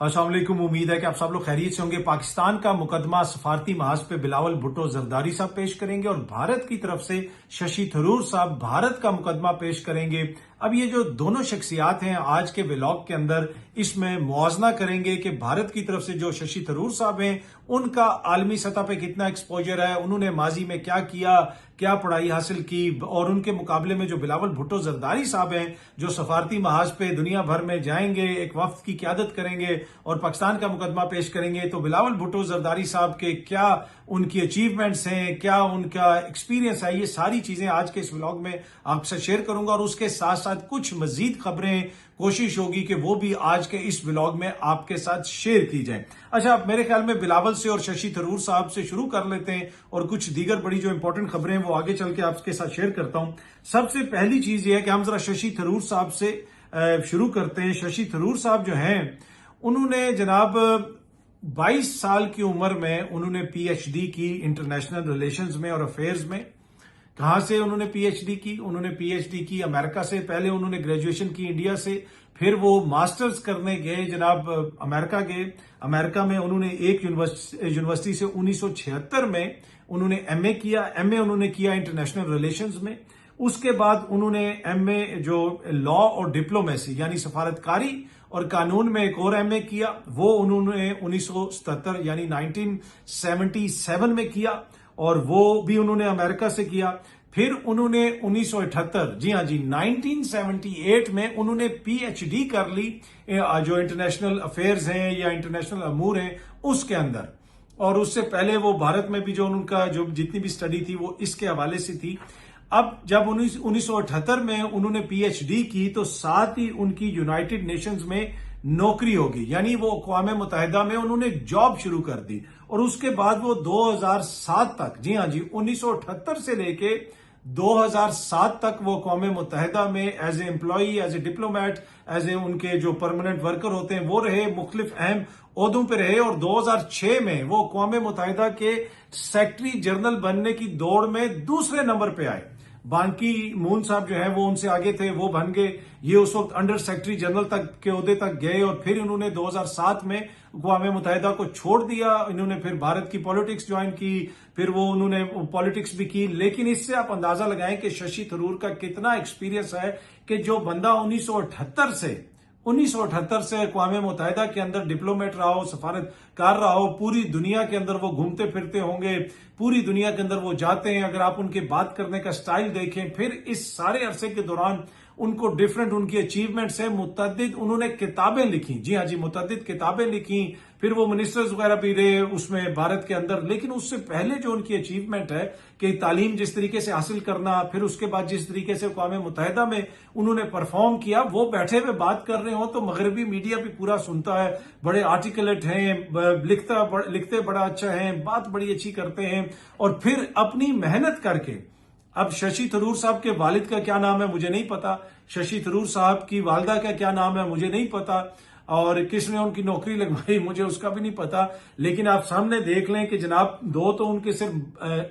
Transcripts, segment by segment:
अस्सलाम वालेकुम। उम्मीद है कि आप सब लोग खैरियत से होंगे। पाकिस्तान का मुकदमा सफारती महाज पे बिलावल भुट्टो जरदारी साहब पेश करेंगे और भारत की तरफ से शशि थरूर साहब भारत का मुकदमा पेश करेंगे। अब ये जो दोनों शख्सियात हैं आज के व्लॉग के अंदर इसमें मुआवजना करेंगे कि भारत की तरफ से जो शशि थरूर साहब हैं उनका आलमी सतह पे कितना एक्सपोजर है, उन्होंने माजी में क्या किया, क्या पढ़ाई हासिल की, और उनके मुकाबले में जो बिलावल भुट्टो जरदारी साहब हैं जो सफारती महाज पे दुनिया भर में जाएंगे, एक वफ्द की क़यादत करेंगे और पाकिस्तान का मुकदमा पेश करेंगे। तो बिलावल भुट्टो जरदारी साहब के क्या उनकी अचीवमेंट्स हैं, क्या उनका एक्सपीरियंस है, ये सारी चीजें आज के इस व्लॉग में आपसे शेयर करूंगा और उसके साथ साथ कुछ मजीद खबरें कोशिश होगी कि वो भी आज के इस व्लॉग में आपके साथ शेयर की जाए। अच्छा, मेरे ख्याल में बिलावल से और शशि थरूर साहब से शुरू कर लेते हैं और कुछ दीगर बड़ी जो इंपॉर्टेंट खबरें हैं वो आगे चल के आपके साथ शेयर करता हूं। सबसे पहली चीज ये है कि हम जरा शशि थरूर साहब से शुरू करते हैं। शशि थरूर साहब जो हैं उन्होंने जनाब 22 साल की उम्र में उन्होंने पीएचडी की इंटरनेशनल रिलेशंस में और अफेयर्स में। कहां से उन्होंने पीएचडी की? उन्होंने पीएचडी की अमेरिका से। पहले उन्होंने ग्रेजुएशन की इंडिया से, फिर वो मास्टर्स करने गए जनाब अमेरिका गए। अमेरिका में उन्होंने एक यूनिवर्सिटी से 1976 में उन्होंने एमए किया। एमए उन्होंने किया इंटरनेशनल रिलेशंस में। उसके बाद उन्होंने एमए जो लॉ और डिप्लोमेसी यानी सफारतकारी और कानून में एक और एमए किया, वो उन्होंने 1977 यानी 1977 में किया और वो भी उन्होंने अमेरिका से किया। फिर उन्होंने 1978 जी हाँ जी 1978 में उन्होंने पीएचडी कर ली जो इंटरनेशनल अफेयर्स हैं या इंटरनेशनल अमूर हैं उसके अंदर। और उससे पहले वो भारत में भी जो उनका जो जितनी भी स्टडी थी वो इसके हवाले से थी। अब जब 1978 में उन्होंने पीएचडी की तो साथ ही उनकी यूनाइटेड नेशंस में नौकरी होगी, यानी वो अक़वाम मुत्तहिदा में उन्होंने जॉब शुरू कर दी। और उसके बाद वो 2007 तक, जी हाँ जी 1978 से लेके 2007 तक वो अक़वाम मुत्तहिदा में as a employee, as a diplomat, as a उनके जो परमानेंट वर्कर होते हैं वो रहे, मुख्तलिफ अहम ओहदों पे रहे। और 2006 में वो अक़वाम मुत्तहिदा के सेक्रेटरी जनरल बनने की दौड़ में दूसरे नंबर पे आए। बाकी मून साहब जो है वो उनसे आगे थे, वो बन गए। ये उस वक्त अंडर सेक्रेटरी जनरल तक के ओहदे तक गए और फिर इन्होंने 2007 में अक़वाम मुत्तहिदा को छोड़ दिया। इन्होंने फिर भारत की पॉलिटिक्स ज्वाइन की, फिर वो उन्होंने पॉलिटिक्स भी की। लेकिन इससे आप अंदाजा लगाएं कि शशि थरूर का कितना एक्सपीरियंस है कि जो बंदा 1978 से अक़वाम मुत्तहिदा के अंदर डिप्लोमेट रहा हो, सफारतकार रहा हो, पूरी दुनिया के अंदर वो घूमते फिरते होंगे, पूरी दुनिया के अंदर वो जाते हैं। अगर आप उनके बात करने का स्टाइल देखें, फिर इस सारे अरसे के दौरान उनको डिफरेंट उनकी अचीवमेंट्स है। मुतअद्दिद उन्होंने किताबें लिखी, जी हाँ जी मुतअद्दिद किताबें लिखी। फिर वो मिनिस्टर्स वगैरह भी रहे उसमें भारत के अंदर। लेकिन उससे पहले जो उनकी अचीवमेंट है कि तालीम जिस तरीके से हासिल करना, फिर उसके बाद जिस तरीके से अक़वाम मुत्तहिदा में उन्होंने परफॉर्म किया, वो बैठे हुए बात कर रहे हो तो मगरबी मीडिया भी पूरा सुनता है। बड़े आर्टिकुलेट हैं, लिखते बड़ा अच्छा है, बात बड़ी अच्छी करते हैं। और फिर अपनी मेहनत करके, अब शशि थरूर साहब के वालिद का क्या नाम है मुझे नहीं पता, शशि थरूर साहब की वालदा का क्या नाम है मुझे नहीं पता, और किसने उनकी नौकरी लगवाई मुझे उसका भी नहीं पता। लेकिन आप सामने देख लें कि जनाब दो तो उनके सिर्फ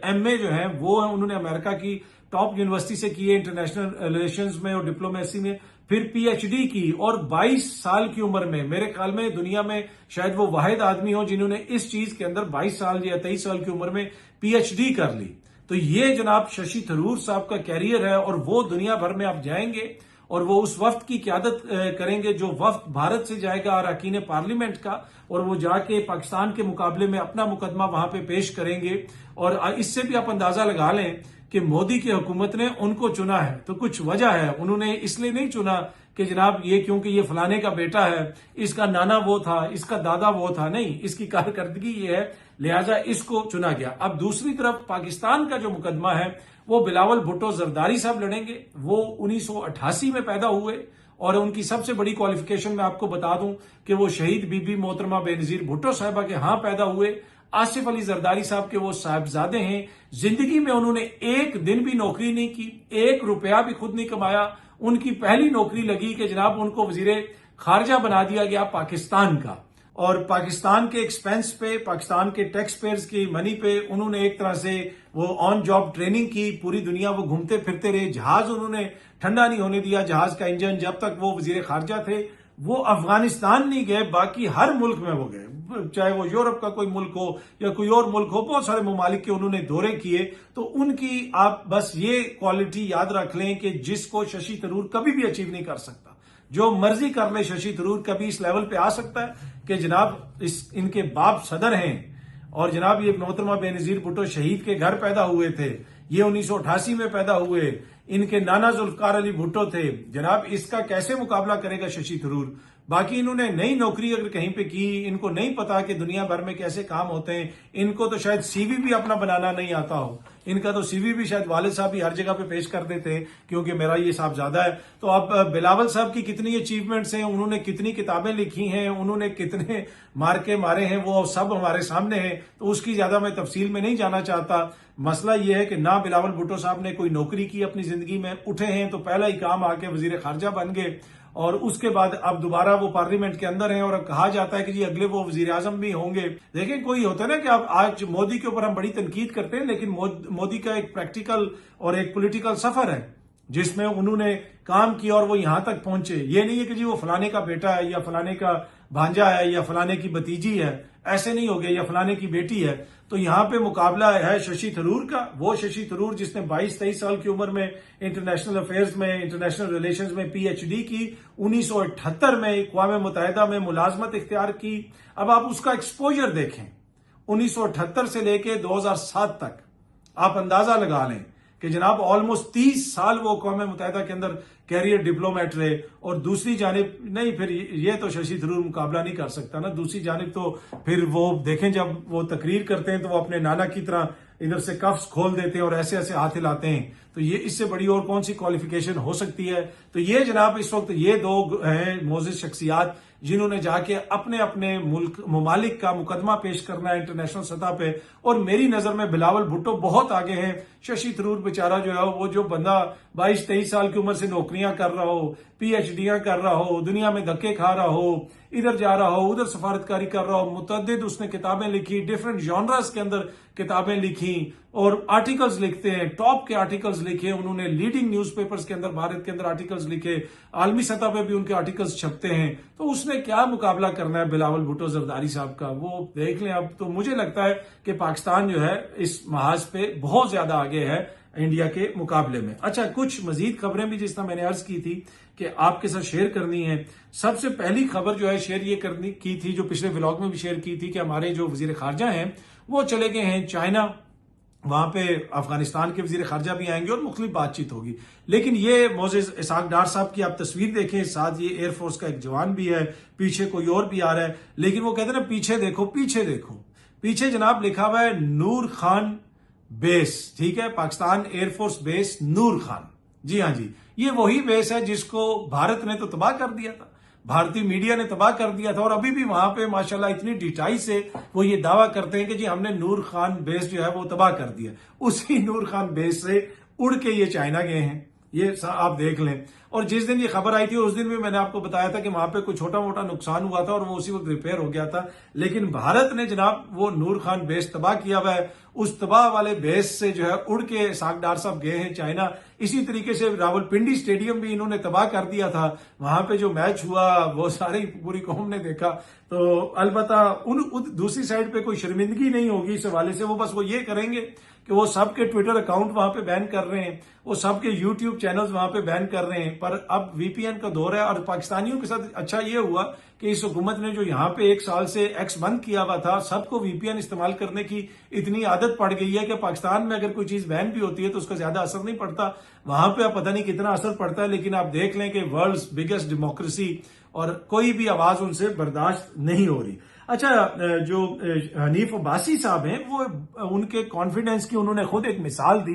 एमए जो है वो उन्होंने अमेरिका की टॉप यूनिवर्सिटी से की है इंटरनेशनल रिलेशंस में और डिप्लोमेसी में, फिर पीएचडी की। और 22 साल की उम्र में मेरे ख्याल में दुनिया में शायद वो वाहिद आदमी हो जिन्होंने इस चीज के अंदर 22 साल या 23 साल की उम्र में पीएचडी कर ली। तो ये जनाब शशि थरूर साहब का कैरियर है और वो दुनिया भर में आप जाएंगे और वो उस वफ्द की क़यादत करेंगे जो वफ्द भारत से जाएगा अरकान पार्लियामेंट का, और वो जाके पाकिस्तान के मुकाबले में अपना मुकदमा वहां पे पेश करेंगे। और इससे भी आप अंदाजा लगा लें कि मोदी की हुकूमत ने उनको चुना है तो कुछ वजह है। उन्होंने इसलिए नहीं चुना कि जनाब ये क्योंकि ये फलाने का बेटा है, इसका नाना वो था, इसका दादा वो था, नहीं, इसकी कारकर्दगी ये है लिहाजा इसको चुना गया। अब दूसरी तरफ पाकिस्तान का जो मुकदमा है वो बिलावल भुट्टो जरदारी साहब लड़ेंगे। वो 1988 में पैदा हुए और उनकी सबसे बड़ी क्वालिफिकेशन मैं आपको बता दूं कि वो शहीद बीबी मोहतरमा बेनजीर भुट्टो साहिबा के यहां पैदा हुए। आसिफ अली जरदारी साहब के वो साहिबजादे हैं। जिंदगी में उन्होंने एक दिन भी नौकरी नहीं की, 1 रुपया भी खुद नहीं कमाया। उनकी पहली नौकरी लगी कि जनाब उनको वजीरे खारजा बना दिया गया पाकिस्तान का, और पाकिस्तान के एक्सपेंस पे, पाकिस्तान के टैक्स पेयर्स की मनी पे उन्होंने एक तरह से वो ऑन जॉब ट्रेनिंग की। पूरी दुनिया वो घूमते फिरते रहे। जहाज उन्होंने ठंडा नहीं होने दिया, जहाज का इंजन, जब तक वो वजीर खारजा थे। वो अफगानिस्तान नहीं गए, बाकी हर मुल्क में वो गए, चाहे वो यूरोप का कोई मुल्क हो या कोई और मुल्क हो, बहुत सारे ममालिक के उन्होंने दौरे किए। तो उनकी आप बस ये क्वालिटी याद रख लें कि जिसको शशि थरूर कभी भी अचीव नहीं कर सकता। जो मर्जी कर ले शशि थरूर, कभी इस लेवल पे आ सकता है कि जनाब इनके बाप सदर हैं और जनाब ये मोहतरमा बेनजीर भुट्टो शहीद के घर पैदा हुए थे, ये 1988 में पैदा हुए, इनके नाना जुल्फकार अली भुट्टो थे। जनाब इसका कैसे मुकाबला करेगा शशि थरूर? बाकी इन्होंने नई नौकरी अगर कहीं पे की, इनको नहीं पता कि दुनिया भर में कैसे काम होते हैं, इनको तो शायद सीवी भी अपना बनाना नहीं आता हो, इनका तो सीवी भी शायद वालिद साहब ही हर जगह पे पेश कर देते हैं क्योंकि मेरा ये साहब ज्यादा है। तो अब बिलावल साहब की कितनी अचीवमेंट्स हैं, उन्होंने कितनी किताबें लिखी हैं, उन्होंने कितने मार्के मारे हैं, वो सब हमारे सामने है। तो उसकी ज्यादा मैं तफसील में नहीं जाना चाहता। मसला यह है कि ना बिलावल भुट्टो साहब ने कोई नौकरी की अपनी जिंदगी में, उठे हैं तो पहला ही काम आके वजीर खारजा बन गए और उसके बाद अब दोबारा वो पार्लियामेंट के अंदर हैं और अब कहा जाता है कि जी अगले वो वजीर आजम भी होंगे। देखें, कोई होता है ना कि आप आज मोदी के ऊपर हम बड़ी तनकीद करते हैं, लेकिन मोदी का एक प्रैक्टिकल और एक पॉलिटिकल सफर है जिसमें उन्होंने काम किया और वो यहां तक पहुंचे। ये नहीं है कि जी वो फलाने का बेटा है या फलाने का भांजा है या फलाने की भतीजी है, ऐसे नहीं हो गया, या फलाने की बेटी है। तो यहां पे मुकाबला है शशि थरूर का, वो शशि थरूर जिसने 22-23 साल की उम्र में इंटरनेशनल अफेयर्स में, इंटरनेशनल रिलेशंस में पीएचडी की, 1978 में अक़वाम मुत्तहिदा में मुलाजमत इख्तियार की। अब आप उसका एक्सपोजर देखें 1978 से लेके 2007 तक, आप अंदाजा लगा लें कि जनाब ऑलमोस्ट 30 साल वो अक़वाम मुत्तहिदा के अंदर कैरियर डिप्लोमेट रहे। और दूसरी जानिब नहीं, फिर ये तो शशि थरूर मुकाबला नहीं कर सकता ना। दूसरी जानिब तो फिर वो देखें जब वो तकरीर करते हैं तो वो अपने नाना की तरह इधर से कफ्स खोल देते हैं और ऐसे ऐसे हाथ हिलाते हैं। तो ये इससे बड़ी और कौन सी क्वालिफिकेशन हो सकती है? तो ये जनाब इस वक्त ये दो हैं मोअज़्ज़िज़ शख्सियात जिन्होंने जाके अपने अपने मुल्क ममालिक का मुकदमा पेश करना है इंटरनेशनल सतह पे। और मेरी नजर में बिलावल भुट्टो बहुत आगे हैं। शशि थरूर बेचारा जो है वो जो बंदा 22-23 साल की उम्र से नौकरियां कर रहा हो, पीएचडियां कर रहा हो, दुनिया में धक्के खा रहा हो, इधर जा रहा हो, उधर सफारतकारी कर रहा हो, मुतअद्दिद उसने किताबें लिखी, डिफरेंट जॉनरास के अंदर किताबें लिखी और आर्टिकल्स लिखते हैं, टॉप के आर्टिकल्स लिखे उन्होंने, लीडिंग न्यूज़पेपर्स के अंदर भारत के अंदर आर्टिकल्स लिखे, आलमी सतह पे भी उनके आर्टिकल्स छपते हैं। तो उसने क्या मुकाबला करना है बिलावल भुट्टो जरदारी साहब का, वो देख लें। अब तो मुझे लगता है कि पाकिस्तान जो है इस महाज पे बहुत ज्यादा आगे है इंडिया के मुकाबले में। अच्छा, कुछ मजीद खबरें भी जिस तरह मैंने अर्ज की थी कि आपके साथ शेयर करनी है। सबसे पहली खबर जो है शेयर ये करनी की थी, जो पिछले व्लॉग में भी शेयर की थी, कि हमारे जो वजीर खारजा हैं वो चले गए हैं चाइना। वहां पे अफगानिस्तान के वजीर खारजा भी आएंगे और मुख्तलिफ बातचीत होगी। लेकिन ये मोअज़्ज़िज़ इसाक डार साहब की आप तस्वीर देखें, साथ ये एयरफोर्स का एक जवान भी है, पीछे कोई और भी आ रहा है। लेकिन वो कहते हैं ना पीछे देखो, पीछे देखो, पीछे जनाब लिखा हुआ है नूर खान बेस। ठीक है, पाकिस्तान एयरफोर्स बेस नूर खान। जी हाँ जी, ये वही बेस है जिसको भारत ने तो तबाह कर दिया था, भारतीय मीडिया ने तबाह कर दिया था। और अभी भी वहां पे माशाल्लाह इतनी डिटाई से वो ये दावा करते हैं कि जी हमने नूर खान बेस जो है वो तबाह कर दिया। उसी नूर खान बेस से उड़ के ये चाइना गए हैं, ये आप देख लें। और जिस दिन ये खबर आई थी उस दिन भी मैंने आपको बताया था कि वहां पे कुछ छोटा मोटा नुकसान हुआ था और वो उसी वक्त रिपेयर हो गया था। लेकिन भारत ने जनाब वो नूर खान बेस तबाह किया हुआ है। उस तबाह वाले बेस से जो है उड़ के इसाक डार साहब गए हैं चाइना। इसी तरीके से रावलपिंडी स्टेडियम भी इन्होंने तबाह कर दिया था। वहां पे जो मैच हुआ वो सारी पूरी कौम ने देखा। तो अलबत्ता दूसरी साइड पे कोई शर्मिंदगी नहीं होगी इस हवाले से। वो बस वो ये करेंगे कि वो सबके ट्विटर अकाउंट वहां पे बैन कर रहे हैं, वो सबके यूट्यूब चैनल्स वहां पे बैन कर रहे हैं। पर अब वीपीएन का दौर है और पाकिस्तानियों के साथ अच्छा ये हुआ कि इस हुकूमत ने जो यहाँ पे 1 साल से एक्स बंद किया हुआ था, सबको वीपीएन इस्तेमाल करने की इतनी आदत पड़ गई है कि पाकिस्तान में अगर कोई चीज बैन भी होती है तो उसका ज्यादा असर नहीं पड़ता। वहां पे अब पता नहीं कितना असर पड़ता है, लेकिन आप देख लें कि वर्ल्ड्स बिगेस्ट डेमोक्रेसी और कोई भी आवाज उनसे बर्दाश्त नहीं हो रही। अच्छा, जो हनीफ अब्बासी साहब हैं वो उनके कॉन्फिडेंस की उन्होंने खुद एक मिसाल दी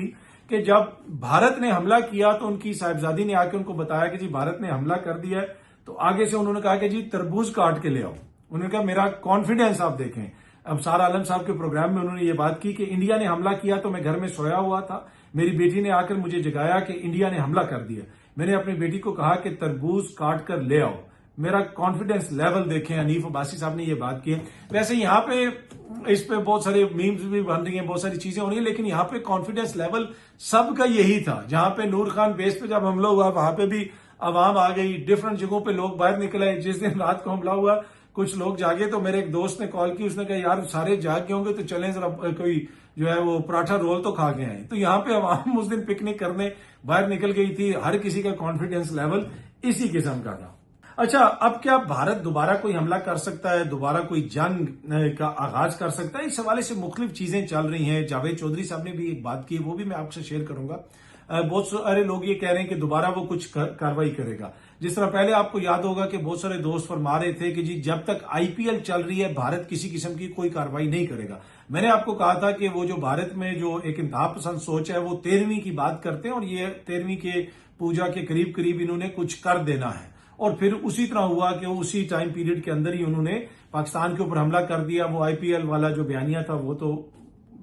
कि जब भारत ने हमला किया तो उनकी साहिबजादी ने आके उनको बताया कि जी भारत ने हमला कर दिया है। तो आगे से उन्होंने कहा कि जी तरबूज काट के ले आओ। उन्होंने कहा मेरा कॉन्फिडेंस आप देखें। अब सारा आलम साहब के प्रोग्राम में उन्होंने ये बात की कि इंडिया ने हमला किया तो मैं घर में सोया हुआ था, मेरी बेटी ने आकर मुझे जगाया कि इंडिया ने हमला कर दिया। मैंने अपनी बेटी को कहा कि तरबूज काट कर ले आओ। मेरा कॉन्फिडेंस लेवल देखें, हनीफ अब्बासी साहब ने ये बात की है। वैसे यहाँ पे इस पे बहुत सारे मीम्स भी बन रही हैं, बहुत सारी चीजें हो रही हैं, लेकिन यहाँ पे कॉन्फिडेंस लेवल सबका यही था। जहां पे नूर खान बेस पे जब हमला हुआ वहां पे भी आवाम आ गई, डिफरेंट जगहों पे लोग बाहर निकल आए। जिस दिन रात को हमला हुआ कुछ लोग जागे तो मेरे एक दोस्त ने कॉल की, उसने कहा यार सारे जाग गए होंगे तो चलें जरा कोई जो है वो पराठा रोल तो खा के आए। तो यहाँ पे आवाम उस दिन पिकनिक करने बाहर निकल गई थी। हर किसी का कॉन्फिडेंस लेवल इसी किस्म का था। अच्छा, अब क्या भारत दोबारा कोई हमला कर सकता है, दोबारा कोई जंग का आगाज कर सकता है? इस हवाले से मुख्तलिफ चीजें चल रही हैं। जावेद चौधरी साहब ने भी एक बात की, वो भी मैं आपसे शेयर करूंगा। बहुत सारे लोग ये कह रहे हैं कि दोबारा वो कुछ कार्रवाई करेगा। जिस तरह पहले आपको याद होगा कि बहुत सारे दोस्त फरमा रहे थे कि जी जब तक आईपीएल चल रही है भारत किसी किस्म की कोई कार्रवाई नहीं करेगा। मैंने आपको कहा था कि वो जो भारत में जो एक इंतहा पसंद सोच है वो 13वीं की बात करते हैं और ये 13वीं के पूजा के करीब करीब इन्होंने कुछ कर देना है। और फिर उसी तरह हुआ कि उसी टाइम पीरियड के अंदर ही उन्होंने पाकिस्तान के ऊपर हमला कर दिया। वो आईपीएल वाला जो बयानिया था वो तो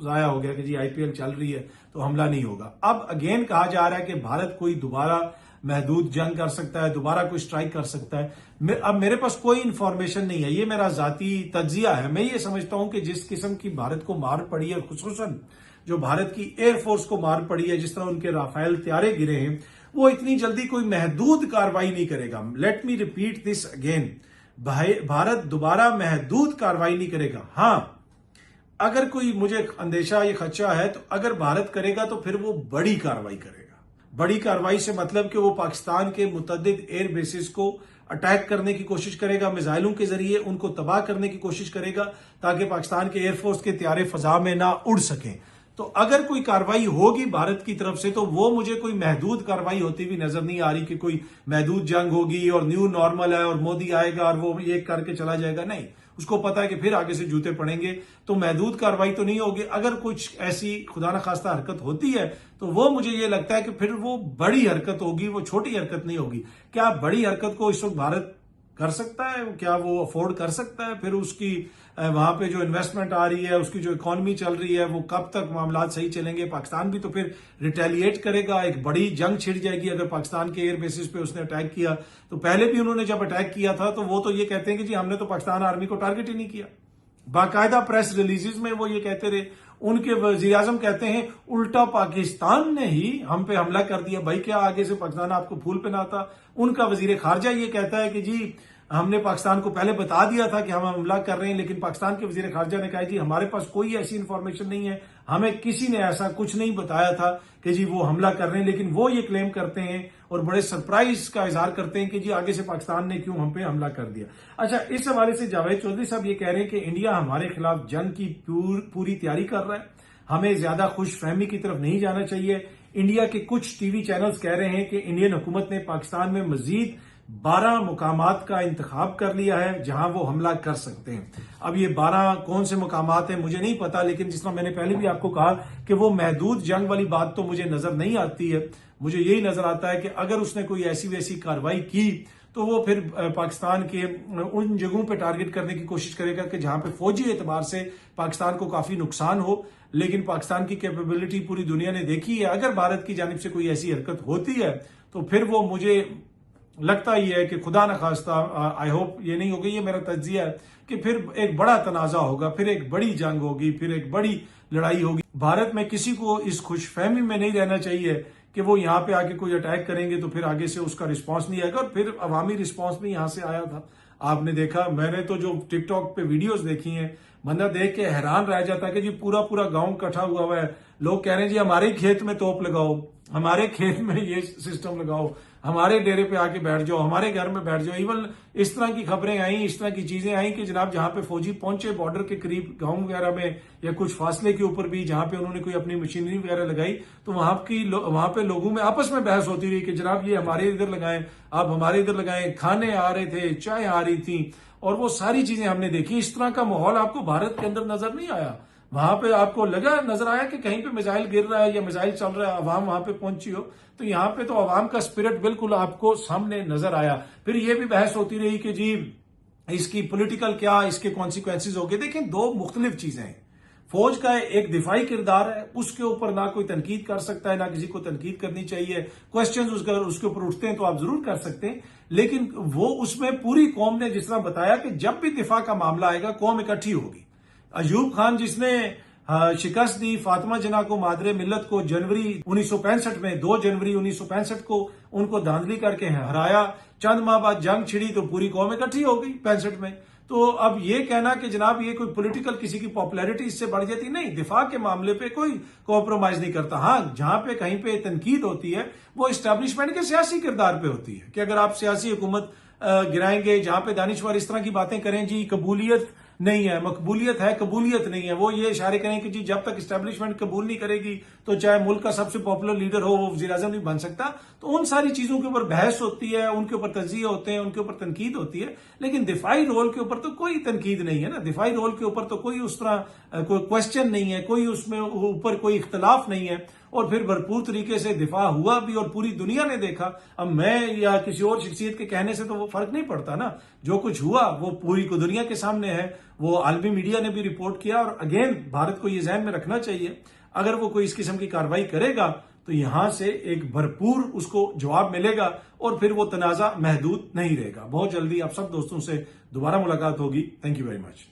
जाया हो गया कि जी आईपीएल चल रही है तो हमला नहीं होगा। अब अगेन कहा जा रहा है कि भारत कोई दोबारा महदूद जंग कर सकता है, दोबारा कोई स्ट्राइक कर सकता है। अब मेरे पास कोई इंफॉर्मेशन नहीं है, ये मेरा जाती तज्जिया है। मैं ये समझता हूं कि जिस किस्म की भारत को मार पड़ी है, खुसूसन जो भारत की एयरफोर्स को मार पड़ी है, जिस तरह उनके राफेल त्यारे गिरे हैं, वो इतनी जल्दी कोई महदूद कार्रवाई नहीं करेगा। Let me repeat this again, Bharat दोबारा महदूद कार्रवाई नहीं करेगा। हाँ, अगर कोई मुझे अंदेशा ये खदशा है तो अगर भारत करेगा तो फिर वो बड़ी कार्रवाई करेगा। बड़ी कार्रवाई से मतलब कि वो पाकिस्तान के मुतअद्दिद एयर बेसिस को अटैक करने की कोशिश करेगा, मिसाइलों के जरिए उनको तबाह करने की कोशिश करेगा ताकि पाकिस्तान के एयरफोर्स के त्यारे फजा में ना उड़ सकें। तो अगर कोई कार्रवाई होगी भारत की तरफ से तो वो मुझे कोई महदूद कार्रवाई होती हुई नजर नहीं आ रही कि कोई महदूद जंग होगी और न्यू नॉर्मल है और मोदी आएगा और वो ये करके चला जाएगा। नहीं, उसको पता है कि फिर आगे से जूते पड़ेंगे, तो महदूद कार्रवाई तो नहीं होगी। अगर कुछ ऐसी खुदा न खास्ता हरकत होती है तो वो मुझे ये लगता है कि फिर वो बड़ी हरकत होगी, वो छोटी हरकत नहीं होगी। क्या बड़ी हरकत को इस वक्त भारत कर सकता है? क्या वो अफोर्ड कर सकता है? फिर उसकी वहां पे जो इन्वेस्टमेंट आ रही है, उसकी जो इकोनॉमी चल रही है, वो कब तक मामला सही चलेंगे? पाकिस्तान भी तो फिर रिटेलिएट करेगा, एक बड़ी जंग छिड़ जाएगी। अगर पाकिस्तान के एयर बेसिस पे उसने अटैक किया तो पहले भी उन्होंने जब अटैक किया था तो वो तो ये कहते हैं कि जी हमने तो पाकिस्तान आर्मी को टारगेट ही नहीं किया। बाकायदा प्रेस रिलीजेस में वो ये कहते रहे। उनके वजीर आजम कहते हैं उल्टा पाकिस्तान ने ही हम पे हमला कर दिया। भाई क्या आगे से पाकिस्तान आपको फूल पहनाता? उनका वजीर खारजा ये कहता है कि जी हमने पाकिस्तान को पहले बता दिया था कि हम हमला कर रहे हैं, लेकिन पाकिस्तान के वजीर खारजा ने कहा जी हमारे पास कोई ऐसी इंफॉर्मेशन नहीं है, हमें किसी ने ऐसा कुछ नहीं बताया था कि जी वो हमला कर रहे हैं। लेकिन वो ये क्लेम करते हैं और बड़े सरप्राइज का इजहार करते हैं कि जी आगे से पाकिस्तान ने क्यों हम पे हमला कर दिया। अच्छा, इस हवाले से जावेद चौधरी साहब ये कह रहे हैं कि इंडिया हमारे खिलाफ जंग की पूरी तैयारी कर रहा है, हमें ज्यादा खुश फहमी की तरफ नहीं जाना चाहिए। इंडिया के कुछ टीवी चैनल्स कह रहे हैं कि इंडियन हुकूमत ने पाकिस्तान में मजीद 12 मुकामात का इंतखाब कर लिया है जहां वो हमला कर सकते हैं। अब ये 12 कौन से मुकामात हैं मुझे नहीं पता, लेकिन जिस तरह मैंने पहले भी आपको कहा कि वो महदूद जंग वाली बात तो मुझे नजर नहीं आती है। मुझे यही नजर आता है कि अगर उसने कोई ऐसी वैसी कार्रवाई की तो वो फिर पाकिस्तान के उन जगहों पे टारगेट करने की कोशिश करेगा कि जहां पे फौजी एतबार से पाकिस्तान को काफी नुकसान हो। लेकिन पाकिस्तान की कैपेबिलिटी पूरी दुनिया ने देखी है। अगर भारत की जानिब से कोई ऐसी हरकत होती है तो फिर वो मुझे लगता ही है कि खुदा न खास्ता, आई होप ये नहीं होगी, ये मेरा तज्जिया है कि फिर एक बड़ा तनाजा होगा, फिर एक बड़ी जंग होगी, फिर एक बड़ी लड़ाई होगी। भारत में किसी को इस खुशफहमी में नहीं रहना चाहिए कि वो यहाँ पे आके कोई अटैक करेंगे तो फिर आगे से उसका रिस्पांस नहीं आएगा। और फिर अवामी रिस्पांस भी यहां से आया था, आपने देखा। मैंने तो जो टिकटॉक पे वीडियोस देखी हैं, बंदा देख के हैरान रह जाता है कि जी पूरा पूरा गांव इकट्ठा हुआ है, लोग कह रहे हैं जी हमारे खेत में तोप लगाओ, हमारे खेत में ये सिस्टम लगाओ, हमारे डेरे पे आके बैठ जाओ, हमारे घर में बैठ जाओ। इवन इस तरह की खबरें आई, इस तरह की चीजें आई कि जनाब जहां पे फौजी पहुंचे बॉर्डर के करीब गांव वगैरह में या कुछ फासले के ऊपर भी, जहां पे उन्होंने कोई अपनी मशीनरी वगैरह लगाई तो वहां पे लोगों में आपस में बहस होती रही कि जनाब ये हमारे इधर लगाएं, आप हमारे इधर लगाएं। खाने आ रहे थे, चाय आ रही थी और वो सारी चीजें हमने देखी। इस तरह का माहौल आपको भारत के अंदर नजर नहीं आया। वहां पे आपको नजर आया कि कहीं पे मिसाइल गिर रहा है या मिसाइल चल रहा है, अवाम वहां पे पहुंची हो, तो यहाँ पे तो अवाम का स्पिरिट बिल्कुल आपको सामने नजर आया। फिर ये भी बहस होती रही कि जी इसकी पॉलिटिकल क्या, इसके कॉन्सिक्वेंसेज हो गए। देखिए, दो मुख्तलिफ चीजें हैं। फौज का एक दिफाई किरदार है, उसके ऊपर ना कोई तनकीद कर सकता है, ना किसी को तनकीद करनी चाहिए। क्वेश्चन उसके ऊपर उठते हैं तो आप जरूर कर सकते हैं, लेकिन वो उसमें पूरी कौम ने जिस तरह बताया कि जब भी दिफा का मामला आएगा कौम इकट्ठी होगी। अयूब खान जिसने शिकस्त दी फातिमा जना को, मादरे मिल्लत को जनवरी 1965 में, 2 जनवरी 1965 को उनको धांधली करके हराया। चंद माह बाद जंग छिड़ी तो पूरी कौम इकट्ठी हो गई 65 में। तो अब ये कहना कि जनाब ये कोई पॉलिटिकल किसी की पॉपुलैरिटी इससे बढ़ जाती, नहीं, दिफा के मामले पे कोई कॉम्प्रोमाइज नहीं करता। हाँ, जहां पे कहीं पे तनकीद होती है वो इस्टेब्लिशमेंट के सियासी किरदार पे होती है कि अगर आप सियासी हुकूमत गिराएंगे, जहां पे दानिशवर इस तरह की बातें करें, जी कबूलियत नहीं है, मकबूलियत है, कबूलियत नहीं है, वो ये इशारे करें कि जी जब तक इस्टेब्लिशमेंट कबूल नहीं करेगी तो चाहे मुल्क का सबसे पॉपुलर लीडर हो वो वजीर आजम नहीं बन सकता। तो उन सारी चीजों के ऊपर बहस होती है, उनके ऊपर तजिए होते हैं, उनके ऊपर तनकीद होती है, लेकिन दिफाई रोल के ऊपर तो कोई तनकीद नहीं है ना। दिफाई रोल के ऊपर तो कोई उस तरह कोई क्वेश्चन नहीं है, कोई उसमें ऊपर कोई इख्तलाफ नहीं है, और फिर भरपूर तरीके से दिफा हुआ भी और पूरी दुनिया ने देखा। अब मैं या किसी और शख्सियत के कहने से तो वो फर्क नहीं पड़ता ना, जो कुछ हुआ वो पूरी को दुनिया के सामने है, वो आलमी मीडिया ने भी रिपोर्ट किया। और अगेन भारत को ये ज़हन में रखना चाहिए, अगर वो कोई इस किस्म की कार्रवाई करेगा तो यहां से एक भरपूर उसको जवाब मिलेगा और फिर वो तनाजा महदूद नहीं रहेगा। बहुत जल्दी आप सब दोस्तों से दोबारा मुलाकात होगी। Thank you very much.